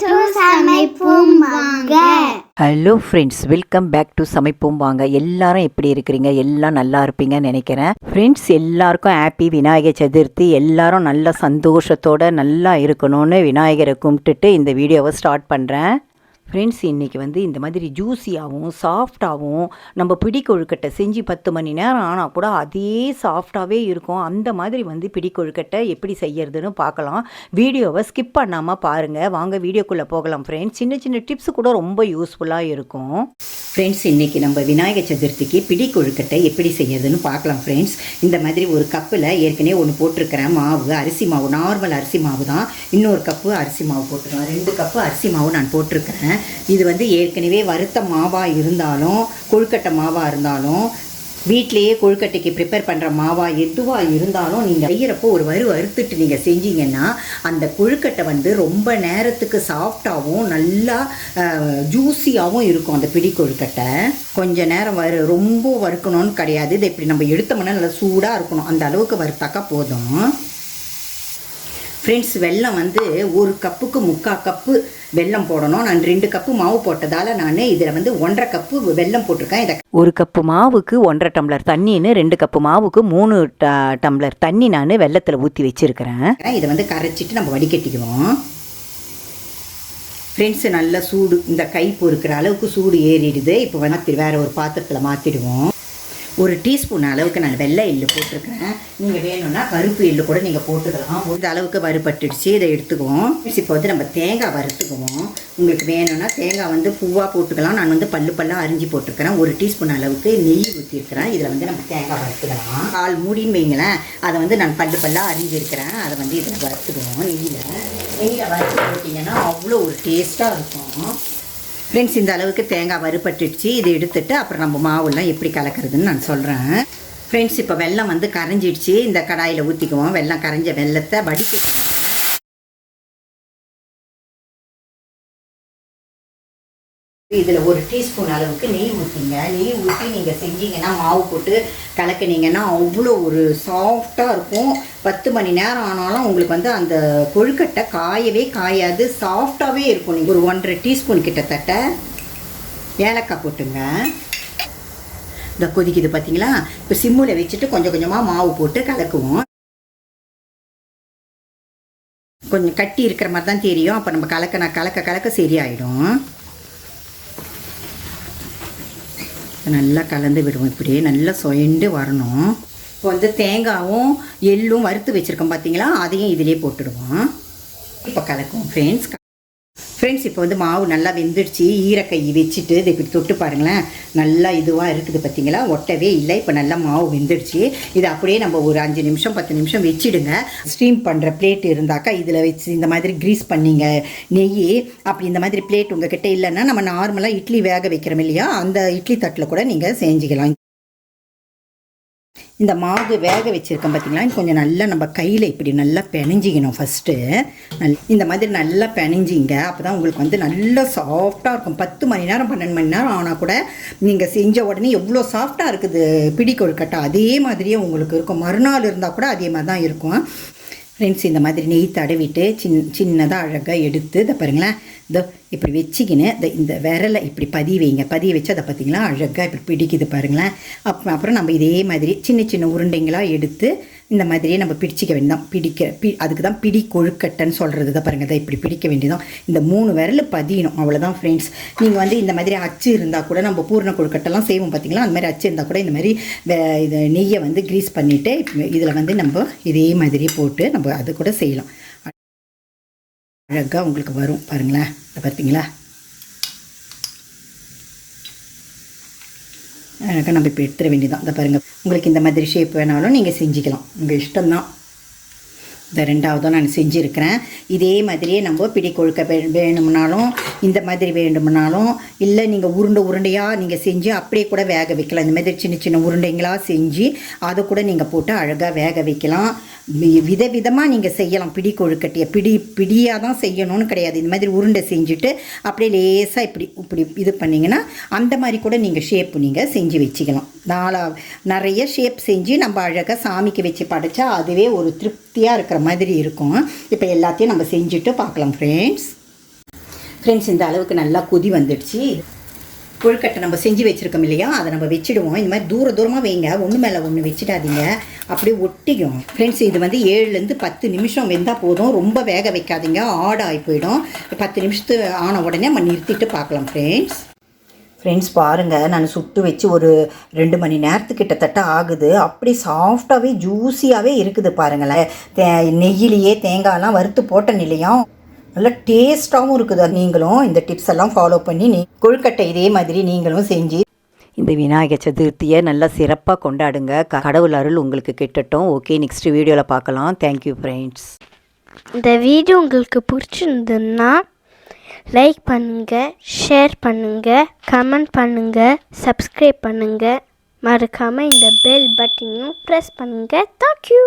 to சமைப்போம் வாங்க. Hello friends, welcome back to சமைப்போம் வாங்க. எல்லாரும் எப்படி இருக்கிறீங்க? எல்லாம் நல்லா இருப்பீங்கன்னு நினைக்கிறேன். ஃப்ரெண்ட்ஸ், எல்லாருக்கும் ஹாப்பி விநாயகர் சதுர்த்தி. எல்லாரும் நல்ல சந்தோஷத்தோடு நல்லா இருக்கணும்னு விநாயகரை கும்பிட்டுட்டு இந்த வீடியோவை ஸ்டார்ட் பண்ணுறேன். ஃப்ரெண்ட்ஸ், இன்றைக்கி இந்த மாதிரி ஜூஸியாகவும் சாஃப்டாகவும் நம்ம பிடி கொழுக்கட்டை செஞ்சு 10 மணி நேரம் ஆனால் கூட அதே சாஃப்டாகவே இருக்கும். அந்த மாதிரி பிடி கொழுக்கட்டை எப்படி செய்யறதுன்னு பார்க்கலாம். வீடியோவை ஸ்கிப் பண்ணாமல் பாருங்கள். வாங்க வீடியோக்குள்ளே போகலாம். ஃப்ரெண்ட்ஸ், சின்ன சின்ன டிப்ஸ் கூட ரொம்ப யூஸ்ஃபுல்லாக இருக்கும். ஃப்ரெண்ட்ஸ், இன்றைக்கி நம்ம விநாயகர் சதுர்த்திக்கு பிடி கொழுக்கட்டை எப்படி செய்யறதுன்னு பார்க்கலாம். ஃப்ரெண்ட்ஸ், இந்த மாதிரி ஒரு கப்பில் ஏற்கனவே ஒன்று போட்டிருக்கிறேன் மாவு, அரிசி மாவு, நார்மல் அரிசி மாவு தான். இன்னொரு கப்பு அரிசி மாவு போட்டிருக்கேன். 2 கப்பு அரிசி மாவு நான் போட்டிருக்கிறேன். இது ஏற்கனவே வறுத்த மாவாக இருந்தாலும் கொழுக்கட்டை மாவாக இருந்தாலும் வீட்டிலையே கொழுக்கட்டைக்கு ப்ரிப்பேர் பண்ணுற மாவாக எதுவாக இருந்தாலும் நீங்கள் செய்கிறப்போ ஒரு வறுத்துட்டு நீங்கள் செஞ்சீங்கன்னா அந்த கொழுக்கட்டை ரொம்ப நேரத்துக்கு சாஃப்டாகவும் நல்லா ஜூஸியாகவும் இருக்கும். அந்த பிடி கொழுக்கட்டை கொஞ்சம் நேரம் ரொம்ப வறுக்கணும்னு கிடையாது. இதை இப்படி நம்ம எடுத்தோம்னா நல்லா சூடாக இருக்கணும். அந்த அளவுக்கு வறுத்தாக்கா போதும். ஃப்ரெண்ட்ஸ், வெல்லம் 1 கப்புக்கு 3/4 கப்பு வெல்லம் போடணும். நான் 2 கப்பு மாவு போட்டதால் நான் இதில் 1.5 கப்பு வெல்லம் போட்டிருக்கேன். இதை 1 கப்பு மாவுக்கு 1.5 டம்ளர் தண்ணின்னு 2 கப்பு மாவுக்கு 3 டம்ளர் தண்ணி நான் வெல்லத்தில் ஊற்றி வச்சுருக்கிறேன். இதை கரைச்சிட்டு நம்ம வடிகட்டிக்குவோம். ஃப்ரெண்ட்ஸ், நல்ல சூடு, இந்த கை பொறுக்கிற அளவுக்கு சூடு ஏறிடுது. இப்போ வேறு ஒரு பாத்திரத்தில் மாற்றிடுவோம். 1 டீஸ்பூன் அளவுக்கு நான் வெள்ளை எள்ளு போட்டிருக்கிறேன். நீங்கள் வேணும்னா கருப்பு எள்ளு கூட நீங்கள் போட்டுக்கலாம். இந்த அளவுக்கு வறுபட்டுடுச்சு. இதை எடுத்துக்குவோம். இப்போ நம்ம தேங்காய் வறுத்துக்குவோம். உங்களுக்கு வேணும்னா தேங்காய் பூவாக போட்டுக்கலாம். நான் பல்லாக அரிஞ்சு போட்டிருக்கிறேன். 1 டீஸ்பூன் அளவுக்கு நெய் ஊற்றிருக்கிறேன். இதில் நம்ம தேங்காய் வறுத்துக்கலாம். கால் மூடின்னு வைங்களேன். அதை நான் பல்லாக அரிஞ்சிருக்கிறேன். அதை இதில் வறுத்துக்குவோம். நெய்யில் வறுத்து போட்டிங்கன்னா அவ்வளோ ஒரு டேஸ்ட்டாக இருக்கும். ஃப்ரெண்ட்ஸ், இந்த அளவுக்கு தேங்காய் வறுபட்டுடுச்சு. இதை எடுத்துட்டு அப்புறம் நம்ம மாவுலாம் எப்படி கலக்கிறதுன்னு நான் சொல்கிறேன். ஃப்ரெண்ட்ஸ், இப்போ வெல்லம் கரைஞ்சிடுச்சு. இந்த கடாயில் ஊற்றிக்குவோம். வெல்லம் கரைஞ்ச வெல்லத்தை வடிக்கணும். இதில் 1 டீஸ்பூன் அளவுக்கு நெய் ஊற்றிங்க. நெய் ஊற்றி நீங்கள் செஞ்சீங்கன்னா மாவு போட்டு கலக்கினீங்கன்னா அவ்வளோ ஒரு சாஃப்டாக இருக்கும். 10 மணி நேரம் ஆனாலும் உங்களுக்கு அந்த கொழுக்கட்டை காயவே காயாது, சாஃப்டாகவே இருக்கும். நீங்கள் ஒரு 1.5 டீஸ்பூன் கிட்டத்தட்ட ஏலக்காய் போட்டுங்க. இந்த கொதிக்குது பார்த்தீங்களா? இப்போ சிம்மில் வச்சுட்டு கொஞ்சம் கொஞ்சமாக மாவு போட்டு கலக்குவோம். கொஞ்சம் கட்டி இருக்கிற மாதிரி தான் தெரியும். அப்போ நம்ம கலக்க சரியாயிடும். நல்லா கலந்து விடுவோம். இப்படியே நல்லா சொயண்டு வரணும். இப்போ தேங்காயும் எள்ளும் வறுத்து வச்சுருக்கோம் பார்த்தீங்களா? அதையும் இதிலே போட்டுடுவோம். இப்போ கலக்குவோம். ஃப்ரெண்ட்ஸ், இப்போ மாவு நல்லா வெந்துடுச்சு. ஈரக்கை வச்சுட்டு இதை இப்படி தொட்டு பாருங்களேன். நல்லா இதுவாக இருக்குது பார்த்தீங்களா? ஒட்டவே இல்லை. இப்போ நல்லா மாவு வெந்துடுச்சு. இதை அப்படியே நம்ம ஒரு 5 நிமிஷம் 10 நிமிஷம் வச்சிடுங்க. ஸ்டீம் பண்ணுற பிளேட் இருந்தாக்கா இதில் வச்சு இந்த மாதிரி க்ரீஸ் பண்ணிங்க நெய். அப்படி இந்த மாதிரி பிளேட் உங்ககிட்ட இல்லைன்னா நம்ம நார்மலாக இட்லி வேக வைக்கிறோம் இல்லையா, அந்த இட்லி தட்டில் கூட நீங்கள் செஞ்சுக்கலாம். இந்த மாவு வேக வச்சுருக்கோம் பார்த்தீங்களா? கொஞ்சம் நல்லா நம்ம கையில் இப்படி நல்லா பிணைஞ்சிக்கணும். ஃபஸ்ட்டு இந்த மாதிரி நல்லா பிணைஞ்சிங்க. அப்போ தான் உங்களுக்கு நல்லா சாஃப்டாக இருக்கும். 10 மணி நேரம் 12 மணி நேரம் ஆனால் கூட நீங்கள் செஞ்ச உடனே எவ்வளோ சாஃப்டாக இருக்குது பிடி கொழுக்கட்டை, அதே மாதிரியே உங்களுக்கு இருக்கும். மறுநாள் இருந்தால் கூட அதே மாதிரி தான் இருக்கும். ஃப்ரெண்ட்ஸ், இந்த மாதிரி நெய் தடவிட்டு சின்னதாக அழகாக எடுத்து இதை பாருங்களேன். இதோ இப்படி வச்சிக்கின்னு இந்த விரலை இப்படி பதிய வச்சு அதை பார்த்திங்களா அழகாக இப்படி பிடிக்குது பாருங்களேன். அப்புறம் நம்ம இதே மாதிரி சின்ன சின்ன உருண்டைங்களாக எடுத்து இந்த மாதிரியே நம்ம பிடிச்சிக்க வேண்டியதான். அதுக்கு தான் பிடி கொழுக்கட்டைன்னு சொல்கிறது தான் பாருங்கள். அதை இப்படி பிடிக்க வேண்டியதான். இந்த 3 விரல் பதியணும். அவ்வளோதான் ஃப்ரெண்ட்ஸ். நீங்கள் இந்த மாதிரி அச்சு இருந்தால் கூட நம்ம பூர்ண கொழுக்கட்டைலாம் செய்வோம் பார்த்தீங்களா? அந்த மாதிரி அச்சு இருந்தால் கூட இந்த மாதிரி இது நெய்யை க்ரீஸ் பண்ணிவிட்டு இதில் நம்ம இதே மாதிரியே போட்டு நம்ம அது கூட செய்யலாம். அழகாக உங்களுக்கு வரும் பாருங்களேன். இதை பார்த்தீங்களா? அழகாக நம்ம இப்போ எடுத்துட வேண்டியதான். இதை பாருங்கள். உங்களுக்கு இந்த மாதிரி ஷேப் வேணாலும் நீங்கள் செஞ்சுக்கலாம். உங்கள் இஷ்டம்தான். இந்த 2வதும் நான் செஞ்சுருக்கிறேன். இதே மாதிரியே நம்ம பிடி கொழுக்க வேணும்னாலும் இந்த மாதிரி வேண்டும்னாலும் இல்லை நீங்கள் உருண்டையாக நீங்கள் செஞ்சு அப்படியே கூட வேக வைக்கலாம். இந்த மாதிரி சின்ன சின்ன உருண்டைங்களாக செஞ்சு அதை கூட நீங்கள் போட்டு அழகாக வேக வைக்கலாம். விதவிதமாக நீங்கள் செய்யலாம். பிடி கொழுக்கட்டையை பிடியாக தான் செய்யணும்னு கிடையாது. இந்த மாதிரி உருண்டை செஞ்சுட்டு அப்படியே லேசாக இப்படி இது பண்ணிங்கன்னா அந்த மாதிரி கூட நீங்கள் ஷேப்பு நீங்கள் செஞ்சு வச்சுக்கலாம். நிறைய ஷேப் செஞ்சு நம்ம அழகாக சாமிக்கு வச்சு படைச்சா அதுவே ஒரு திருப்தியாக இருக்கிற மாதிரி இருக்கும். இப்போ எல்லாத்தையும் நம்ம செஞ்சுட்டு பார்க்கலாம் ஃப்ரெண்ட்ஸ். ஃப்ரெண்ட்ஸ் இந்த அளவுக்கு நல்லா கொதி வந்துடுச்சு. கொழுக்கட்டை நம்ம செஞ்சு வச்சுருக்கோம் இல்லையா, அதை நம்ம வச்சுடுவோம். இந்த மாதிரி தூரமாக வைங்க, ஒன்று மேலே ஒன்று வச்சுடாதீங்க, அப்படியே ஒட்டிக்கும். ஃப்ரெண்ட்ஸ் இது வந்து 7லேருந்து 10 நிமிஷம் வெந்தால் போதும், ரொம்ப வேக வைக்காதீங்க, ஆடாகி போயிடும். 10 நிமிஷத்துக்கு ஆன உடனே நம்ம நிறுத்திட்டு பார்க்கலாம். ஃப்ரெண்ட்ஸ் பாருங்கள், நான் சுட்டு வச்சு ஒரு 2 மணி நேரத்துக்கு கிட்டத்தட்ட ஆகுது. அப்படி சாஃப்டாகவே ஜூஸியாகவே இருக்குது பாருங்களேன். நெய்யிலேயே தேங்காயெல்லாம் வறுத்து போட்ட நிலையம் நல்லா டேஸ்ட்டாகவும் இருக்குது. நீங்களும் இந்த டிப்ஸ் எல்லாம் ஃபாலோ பண்ணி கொழுக்கட்டை இதே மாதிரி நீங்களும் செஞ்சு இந்த விநாயகர் சதுர்த்தியை நல்லா சிறப்பாக கொண்டாடுங்க. கடவுள் அருள் உங்களுக்கு கிட்டட்டும். ஓகே, நெக்ஸ்ட் வீடியோவில் பார்க்கலாம். Thank you friends. இந்த வீடியோ உங்களுக்கு பிடிச்சிருந்ததுன்னா லைக் பண்ணுங்கள், ஷேர் பண்ணுங்கள், கமெண்ட் பண்ணுங்கள், சப்ஸ்கிரைப் பண்ணுங்கள். மறக்காமல் இந்த பெல் பட்டனையும் ப்ரெஸ் பண்ணுங்கள். தேங்க்யூ.